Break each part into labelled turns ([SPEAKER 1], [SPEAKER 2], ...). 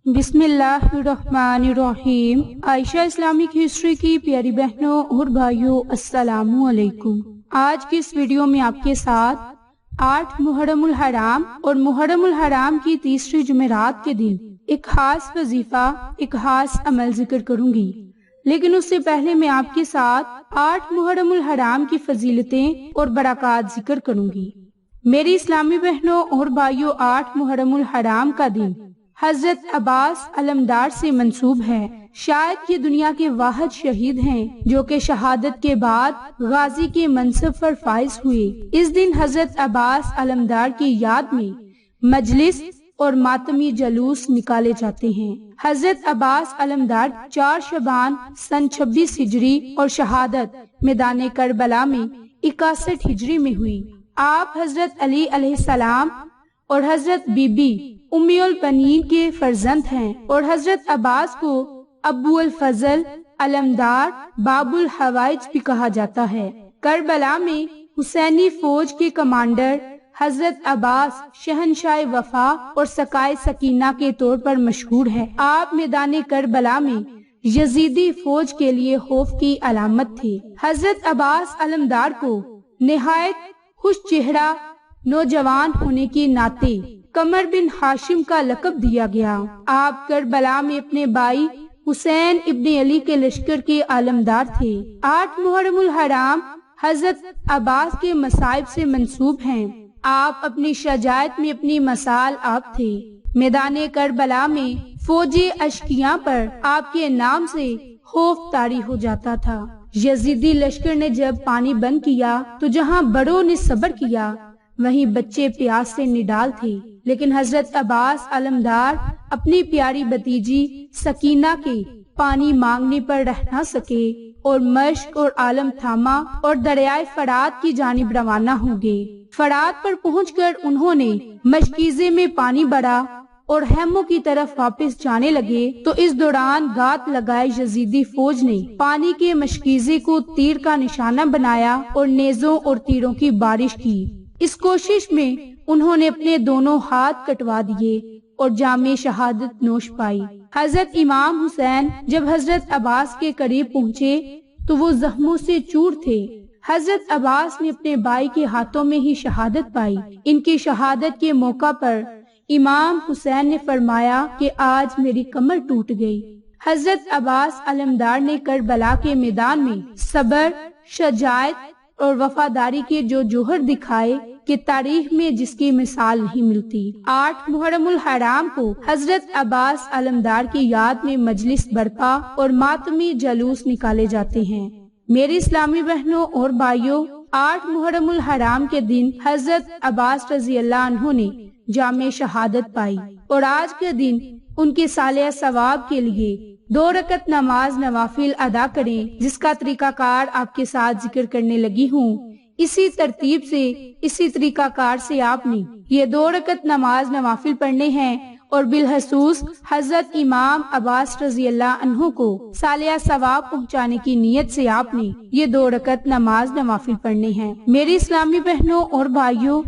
[SPEAKER 1] बिस्मिल्लाहिर्रहमानिर्रहीम। Ayesha Islamic history की प्यारी बहनों और भाइयों, अस्सलामु अलैकुम। आज की इस वीडियो में आपके साथ 8 मुहर्रमुल हराम और मुहर्रमुल हराम की तीसरी जुमेरात के दिन एक खास वजीफा, एक खास अमल जिक्र करूंगी। लेकिन उससे पहले मैं आपके साथ 8 मुहर्रमुल हराम की फजीलतें और बरक़ात जिक्र करूंगी। मेरी इस्लामी बहनों और भाइयों, 8 मुहर्रमुल हराम का दिन हजरत अब्बास अलमदार से मंसूब है। शायद ये दुनिया के वाहिद शहीद हैं जो कि शहादत के बाद गाजी के मनसब पर फाइज हुए। इस दिन हजरत अब्बास अलमदार की याद में मजलिस और मातमी जलूस निकाले जाते हैं। हजरत अब्बास अलमदार 4 शबान सन 26 हिजरी और शहादत मैदान करबला में 61 हिजरी में हुई। आप हजरत अली अलैहिस्सलाम और हजरत बीबी उम्मुल बनीन के फर्जंद हैं और हजरत अब्बास को अबुल फजल अलमदार बाबुल हवाइज भी कहा जाता है। करबला में हुसैनी फौज के कमांडर हजरत अब्बास शहनशाह वफा और सकाए सकीना के तौर पर मशहूर है। आप मैदान करबला में यजीदी फौज के खौफ की अलामत थे। हजरत अब्बास अलमदार को निहायत खुश चेहरा नौजवान होने के नाते कमर बिन हाशिम का लक़ब दिया गया। आप करबला में अपने भाई हुसैन इब्ने अली के लश्कर के आलमदार थे। 8 मुहर्रमुल हराम हजरत अब्बास के मसाइब से मंसूब हैं। आप अपनी शजायत में अपनी मसाल आप थे। मैदान करबला में फौजी अशकियां पर आपके नाम से खौफ तारी हो जाता था। यजीदी लश्कर ने जब पानी बंद किया तो जहां बड़ों ने सब्र किया वहीं बच्चे प्यास से निडाल थे। लेकिन हजरत अब्बास अलमदार अपनी प्यारी भतीजी सकीना के पानी मांगने पर रह न सके और मश्क और आलम थामा और दरियाए फरात की जानिब रवाना हो गए। फरात पर पहुंचकर उन्होंने मशकीजे में पानी भरा और हैमों की तरफ वापस जाने लगे तो इस दौरान घात लगाए यजीदी फौज ने पानी के मशकीजे को तीर का निशाना बनाया और नेजों और तीरों की बारिश की। इस कोशिश में उन्होंने अपने दोनों हाथ कटवा दिए और जामे शहादत नोश पाई। हजरत इमाम हुसैन जब हजरत अब्बास के करीब पहुँचे तो वो जख्मों से चूर थे। हजरत अब्बास ने अपने भाई के हाथों में ही शहादत पाई। इनकी शहादत के मौका पर इमाम हुसैन ने फरमाया कि आज मेरी कमर टूट गई। हजरत अब्बास अलमदार ने करबला के मैदान में सब्र, शजायत और वफादारी के जो जोहर दिखाए कि तारीख में जिसकी मिसाल नहीं मिलती। 8 मुहर्रमुल हराम को हजरत अब्बास अलमदार की याद में मजलिस बरपा और मातमी जलूस निकाले जाते हैं। मेरी इस्लामी बहनों और भाइयों, 8 मुहर्रमुल हराम के दिन हजरत अब्बास रजी अल्लाह अन्हु ने जामे शहादत पाई और आज के दिन उनके साले सवाब के लिए 2 रकत नमाज नवाफिल अदा करें, जिसका तरीकाकार आपके साथ जिक्र करने लगी हूँ। इसी तरतीब से, इसी तरीकाकार से आपने ये 2 रकत नमाज नवाफिल पढ़ने हैं और बिलखसूस हजरत इमाम अब्बास रजी अल्लाह अन्हु को सालिया सवाब पहुँचाने की नीयत से आपने ये 2 रकत नमाज नवाफिल पढ़ने हैं। मेरी इस्लामी बहनों और भाइयों,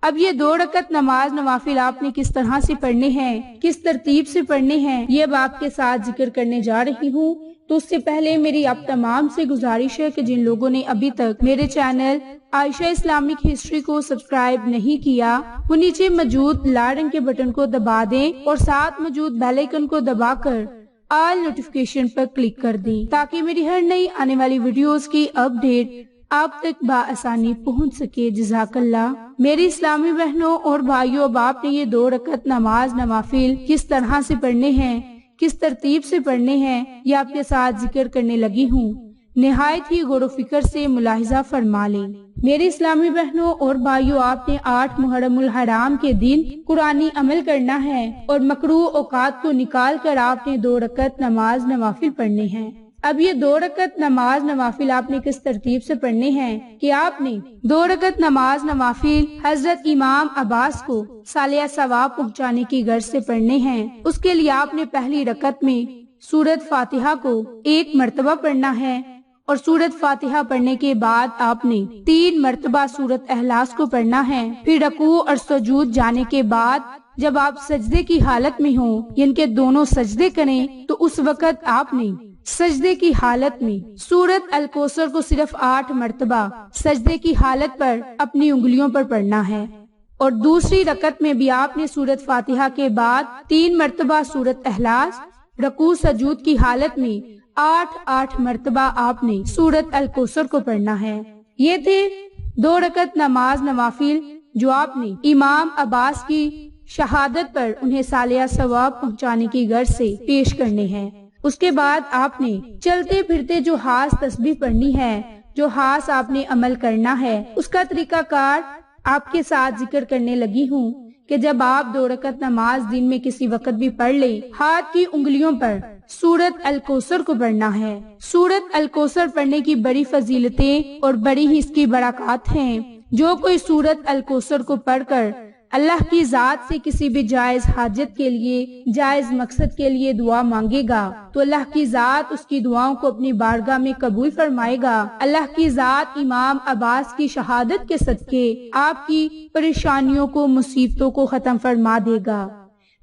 [SPEAKER 1] अब ये 2 रकत नमाज नवाफिल आपने किस तरह से पढ़ने हैं, किस तरतीब से पढ़ने हैं, ये अब आपके साथ जिक्र करने जा रही हूँ। तो उससे पहले मेरी आप तमाम से गुजारिश है कि जिन लोगों ने अभी तक मेरे चैनल आयशा इस्लामिक हिस्ट्री को सब्सक्राइब नहीं किया, वो नीचे मौजूद लाल रंग के बटन को दबा दें और साथ मौजूद बेल आइकन को दबाकर ऑल नोटिफिकेशन पर क्लिक कर दें ताकि मेरी हर नई आने वाली वीडियोस की अपडेट आप तक बआसानी पहुंच सके। जज़ाकल्लाह। मेरी इस्लामी बहनों और भाइयों, अब आपने ये 2 रकत नमाज नवाफिल किस तरह से पढ़ने हैं, किस तरतीब से पढ़ने हैं, ये आपके साथ जिक्र करने लगी हूँ। निहायत ही गौर फिक्र से मुलाहिजा फरमा लें। मेरे इस्लामी बहनों और भाइयों, आपने 8 मुहर्रमुल हराम के दिन कुरानी अमल करना है और मकरूह औकात को निकाल कर आपने 2 रकत नमाज नवाफिल पढ़ने हैं। अब ये 2 रकत नमाज नवाफिल आपने किस तरतीब से पढ़ने हैं कि आपने 2 रकत नमाज नवाफिल हजरत इमाम अब्बास को सालिया सवाब पहुँचाने की गर्ज से पढ़ने हैं। उसके लिए आपने पहली रकत में सूरत फातिहा को 1 मरतबा पढ़ना है और सूरत फातिहा पढ़ने के बाद आपने 3 मरतबा सूरत इखलास को पढ़ना है। फिर रकू और सुजूद जाने के बाद جب آپ سجدے کی حالت میں ہوں یعنی کہ دونوں سجدے کریں تو اس وقت آپ نے سجدے کی حالت میں سورت الکوثر کو صرف 8 مرتبہ سجدے کی حالت پر اپنی انگلیوں پر پڑھنا ہے، اور دوسری رکعت میں بھی آپ نے سورت فاتحہ کے بعد 3 مرتبہ سورت اخلاص، رکوع سجود کی حالت میں 8 مرتبہ آپ نے سورت الکوثر کو پڑھنا ہے۔ یہ تھے 2 رکعت نماز نوافل جو آپ نے امام عباس کی شہادت پر انہیں صالحہ ثواب پہنچانے کی غرض سے پیش کرنے ہیں۔ اس کے بعد آپ نے چلتے پھرتے جو خاص تسبیح پڑھنی ہے، جو خاص آپ نے عمل کرنا ہے، اس کا طریقہ کار آپ کے ساتھ ذکر کرنے لگی ہوں کہ جب آپ 2 رکعت نماز دن میں کسی وقت بھی پڑھ لیں، ہاتھ کی انگلیوں پر سورت الکوثر کو پڑھنا ہے۔ سورت الکوثر پڑھنے کی بڑی فضیلتیں اور بڑی ہی اس کی برکات ہیں۔ جو کوئی سورت الکوثر کو پڑھ کر اللہ کی ذات سے کسی بھی جائز حاجت کے لیے، جائز مقصد کے لیے دعا مانگے گا تو اللہ کی ذات اس کی دعاؤں کو اپنی بارگاہ میں قبول فرمائے گا۔ اللہ کی ذات امام عباس کی شہادت کے صدقے آپ کی پریشانیوں کو، مصیبتوں کو ختم فرما دے گا۔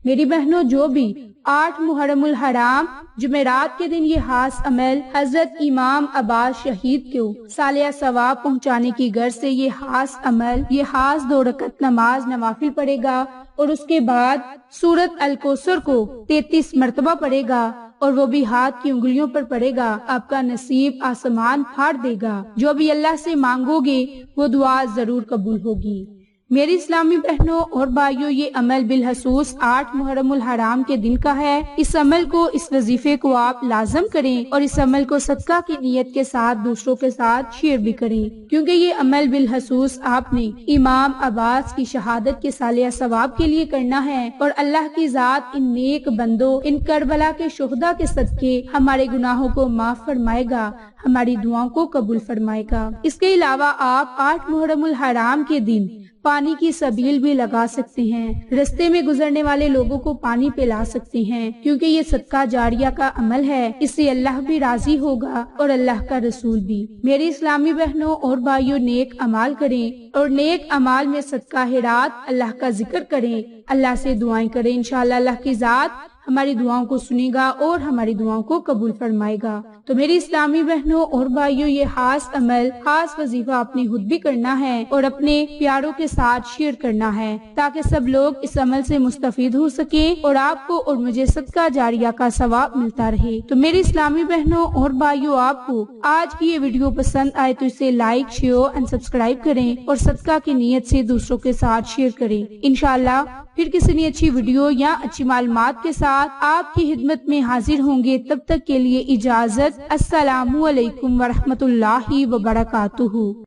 [SPEAKER 1] میری بہنوں، جو بھی 8 محرم الحرام جمعرات کے دن یہ خاص عمل حضرت امام عباس شہید کو صالحہ ثواب پہنچانے کی غرض سے یہ خاص عمل، یہ خاص 2 رکعت نماز نوافل پڑھے گا اور اس کے بعد سورت الکوثر کو 33 مرتبہ پڑھے گا اور وہ بھی ہاتھ کی انگلیوں پر پڑھے گا، آپ کا نصیب آسمان پھاڑ دے گا۔ جو بھی اللہ سے مانگو گے وہ دعا ضرور قبول ہوگی۔ میری اسلامی بہنوں اور بھائیوں، یہ عمل بالخصوص 8 محرم الحرام کے دن کا ہے۔ اس عمل کو، اس وظیفے کو آپ لازم کریں اور اس عمل کو صدقہ کی نیت کے ساتھ دوسروں کے ساتھ شیئر بھی کریں، کیونکہ یہ عمل بالخصوص آپ نے امام عباس کی شہادت کے صالحہ ثواب کے لیے کرنا ہے، اور اللہ کی ذات ان نیک بندوں، ان کربلا کے شہداء کے صدقے ہمارے گناہوں کو معاف فرمائے گا، ہماری دعاؤں کو قبول فرمائے گا۔ اس کے علاوہ آپ 8 محرم الحرام کے دن پانی کی سبیل بھی لگا سکتے ہیں، رستے میں گزرنے والے لوگوں کو پانی پلا سکتے ہیں، کیونکہ یہ صدقہ جاریہ کا عمل ہے، اس سے اللہ بھی راضی ہوگا اور اللہ کا رسول بھی۔ میری اسلامی بہنوں اور بھائیوں، نیک اعمال کریں اور نیک اعمال میں صدقہ خیرات، اللہ کا ذکر کریں، اللہ سے دعائیں کریں، انشاءاللہ اللہ کی ذات ہماری دعاؤں کو سنے گا اور ہماری دعاؤں کو قبول فرمائے گا۔ تو میری اسلامی بہنوں اور بھائیوں، یہ خاص عمل، خاص وظیفہ اپنے خود بھی کرنا ہے اور اپنے پیاروں کے ساتھ شیئر کرنا ہے، تاکہ سب لوگ اس عمل سے مستفید ہو سکیں اور آپ کو اور مجھے صدقہ جاریہ کا ثواب ملتا رہے۔ تو میری اسلامی بہنوں اور بھائیوں، آپ کو آج کی یہ ویڈیو پسند آئے تو اسے لائک، شیئر اور سبسکرائب کریں اور صدقہ کی نیت سے دوسروں کے ساتھ شیئر کریں۔ انشاءاللہ پھر کسی نئی اچھی ویڈیو یا اچھی معلومات کے ساتھ آپ کی خدمت میں حاضر ہوں گے۔ تب تک کے لیے اجازت۔ السلام علیکم ورحمۃ اللہ وبرکاتہ۔